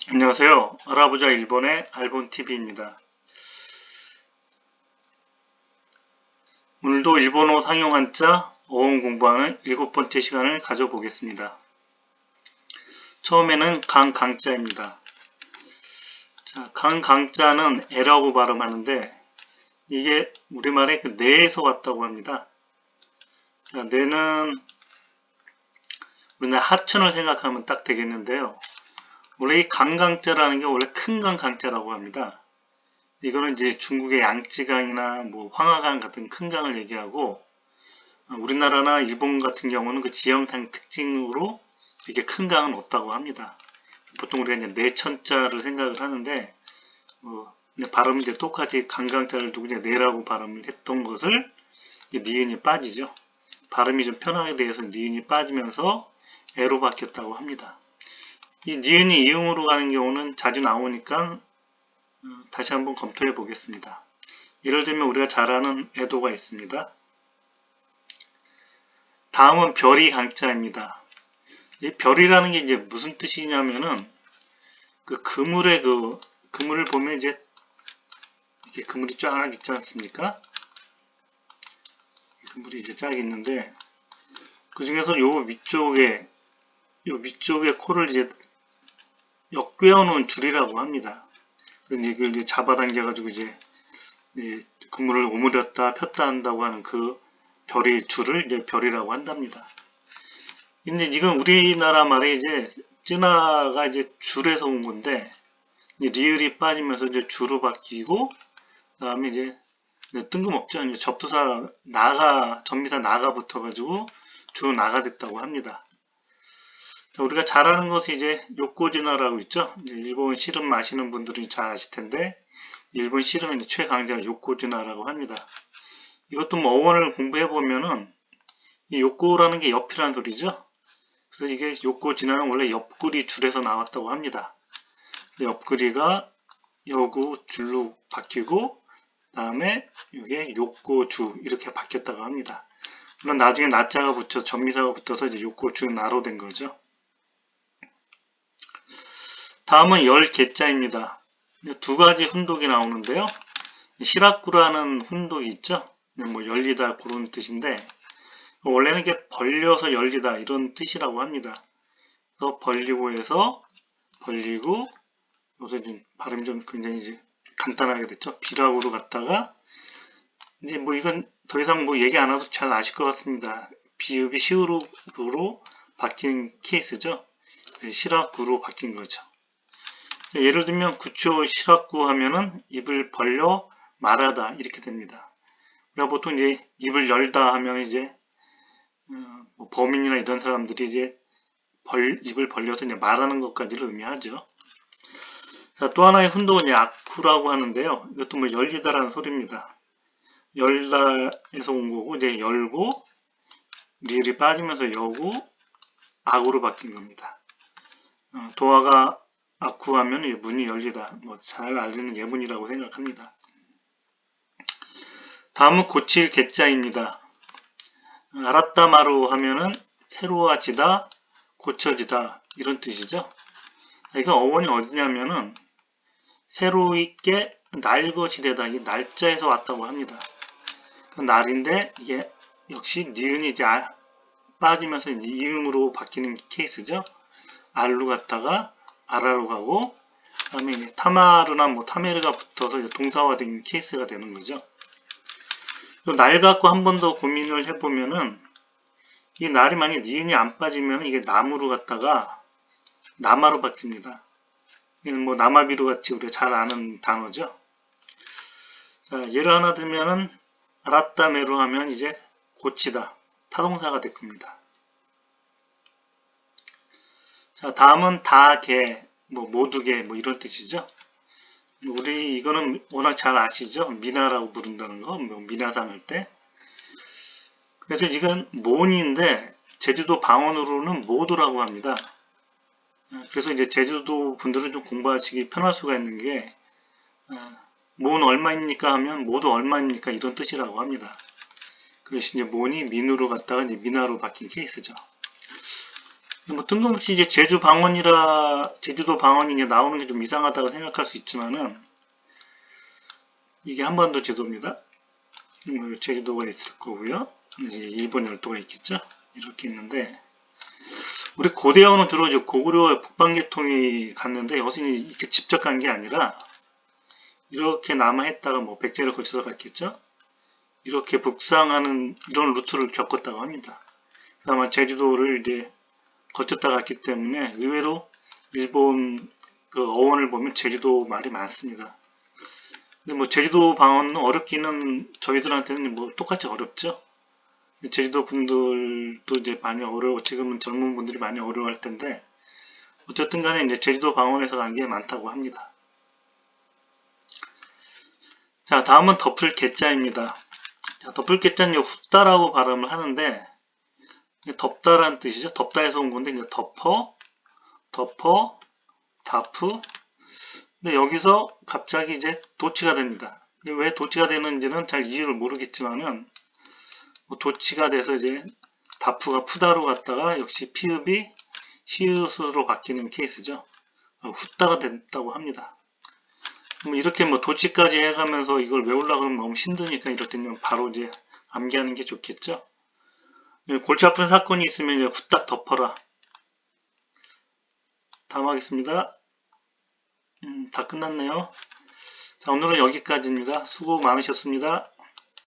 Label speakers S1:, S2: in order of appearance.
S1: 안녕하세요. 알아보자 일본의 알본TV입니다. 오늘도 일본어 상용 한자 어원 공부하는 7번째 시간을 가져보겠습니다. 처음에는 강자입니다. 자, 강자는 에라고 발음하는데 이게 우리말에 그 내에서 왔다고 합니다. 자, 내는 우리나라 하천을 생각하면 딱 되겠는데요. 원래 이 강자라는 게 원래 큰 강자라고 합니다. 이거는 이제 중국의 양쯔강이나 뭐 황하강 같은 큰 강을 얘기하고, 우리나라나 일본 같은 경우는 그 지형상 특징으로 이렇게 큰 강은 없다고 합니다. 보통 우리가 이제 내천자를 생각을 하는데, 발음이 이제 똑같이 강강자를 두고 이제 내라고 발음을 했던 것을 니은이 빠지죠. 발음이 좀 편하게 돼서 니은이 빠지면서 애로 바뀌었다고 합니다. 이 니은이 이응으로 가는 경우는 자주 나오니까 다시 한번 검토해 보겠습니다. 예를 들면 우리가 잘 아는 애도가 있습니다. 다음은 별이 강자입니다. 이 별이라는 게 이제 무슨 뜻이냐면은 그 그물의 그물을 보면 이제 이렇게 그물이 쫙 있지 않습니까? 그물이 이제 쫙 있는데 그 중에서 요 위쪽에 코를 이제 엮여 놓은 줄이라고 합니다. 그래서 이걸 이제 잡아당겨가지고 이제 그물을 오므렸다 폈다 한다고 하는 그 별의 줄을 이제 별이라고 한답니다. 근데 이건 우리나라 말에 이제 쯔나가 이제 줄에서 온 건데 리을이 빠지면서 이제 주로 바뀌고 그다음에 이제 뜬금없죠. 이제 접두사 전미사 나가 붙어가지고 주 나가 됐다고 합니다. 자, 우리가 잘 아는 것이 이제 요코지나라고 있죠. 이제 일본 씨름 마시는 분들이 잘 아실 텐데 일본 씨름의 최강자가 요코지나라고 합니다. 이것도 뭐 어원을 공부해 보면은 이 요코라는 게 옆이라는 소리죠. 그래서 이게 요코지나는 원래 옆구리 줄에서 나왔다고 합니다. 옆구리가 여구 줄로 바뀌고 다음에 이게 요코주 이렇게 바뀌었다고 합니다. 물론 나중에 나자가 붙여 전미사가 붙어서 이제 요코주 나로 된 거죠. 다음은 열개자입니다. 두 가지 훈독이 나오는데요. 시라쿠라는 훈독이 있죠. 뭐 열리다 그런 뜻인데 원래는 이게 벌려서 열리다 이런 뜻이라고 합니다. 그래서 벌리고 해서 벌리고 요새 좀 발음이 좀 굉장히 이제 간단하게 됐죠. 비락으로 갔다가 이제 뭐 이건 더 이상 뭐 얘기 안 해도 잘 아실 것 같습니다. 비읍이 시우로 바뀐 케이스죠. 시라쿠로 바뀐 거죠. 예를 들면 구초 시라쿠 하면은 입을 벌려 말하다 이렇게 됩니다. 우리가 보통 이제 입을 열다 하면 이제 뭐 범인이나 이런 사람들이 이제 입을 벌려서 이제 말하는 것까지를 의미하죠. 자, 또 하나의 훈독은 이제 아쿠라고 하는데요. 이것도 뭐 열리다라는 소리입니다. 열다에서 온 거고 이제 열고 리을이 빠지면서 여고 악으로 바뀐 겁니다. 도화가 아쿠하면 문이 열리다. 뭐 잘 알리는 예문이라고 생각합니다. 다음은 고칠 개자입니다. 아라따마루 하면은 새로워지다, 고쳐지다 이런 뜻이죠. 이거 어원이 어디냐면은 새로있게 날것이되다 이 날짜에서 왔다고 합니다. 그 날인데 이게 역시 니은이 이제 빠지면서 이제 이음으로 바뀌는 케이스죠. 알로 갔다가 아라로 가고 그다음에 이제 타마르나 뭐 타메르가 붙어서 동사화된 케이스가 되는 거죠. 날 갖고 한 번 더 고민을 해보면은 이 날이 만약 니은이 안 빠지면 이게 나무로 갔다가 남아로 바뀝니다. 이건 뭐 남아비루 같이 우리가 잘 아는 단어죠. 자, 예를 하나 들면은 아라따메로 하면 이제 고치다 타동사가 될 겁니다. 자, 다음은 다개 뭐 모두개 뭐 이런 뜻이죠. 우리 이거는 워낙 잘 아시죠? 미나라고 부른다는 거, 뭐 미나상 할 때. 그래서 이건 모인데 제주도 방언으로는 모두라고 합니다. 그래서 이제 제주도 분들은 좀 공부하시기 편할 수가 있는 게 모는 얼마입니까 하면 모두 얼마입니까 이런 뜻이라고 합니다. 그것이 이제 모니 민으로 갔다가 이제 미나로 바뀐 케이스죠. 뭐 뜬금없이 이제 제주도 방언이 이제 나오는 게 좀 이상하다고 생각할 수 있지만은, 이게 한반도 제도입니다. 제주도가 있을 거고요. 이제 일본 열도가 있겠죠. 이렇게 있는데, 우리 고대어는 주로 이제 고구려 북방계통이 갔는데, 여기서 이렇게 직접 간 게 아니라, 이렇게 남하했다가 뭐 백제를 거쳐서 갔겠죠. 이렇게 북상하는 이런 루트를 겪었다고 합니다. 아마 제주도를 이제 거쳤다 갔기 때문에 의외로 일본 그 어원을 보면 제주도 말이 많습니다. 근데 뭐 제주도 방언은 어렵기는 저희들한테는 뭐 똑같이 어렵죠. 제주도 분들도 이제 많이 지금은 젊은 분들이 많이 어려워할 텐데, 어쨌든 간에 이제 제주도 방언에서 간 게 많다고 합니다. 자, 다음은 덮을 개자입니다. 자, 덮을 개자는 후다라고 발음을 하는데, 덮다라는 뜻이죠. 덮다에서 온 건데, 이제 덮어, 다프. 근데 여기서 갑자기 이제 도치가 됩니다. 왜 도치가 되는지는 잘 이유를 모르겠지만은, 뭐 도치가 돼서 이제 다프가 푸다로 갔다가 역시 피읍이 시읒으로 바뀌는 케이스죠. 후다가 됐다고 합니다. 이렇게 뭐 도치까지 해가면서 이걸 외우려고 하면 너무 힘드니까 이럴 때는 바로 이제 암기하는 게 좋겠죠. 골치 아픈 사건이 있으면 이제 후딱 덮어라. 다음 하겠습니다. 다 끝났네요. 자, 오늘은 여기까지입니다. 수고 많으셨습니다.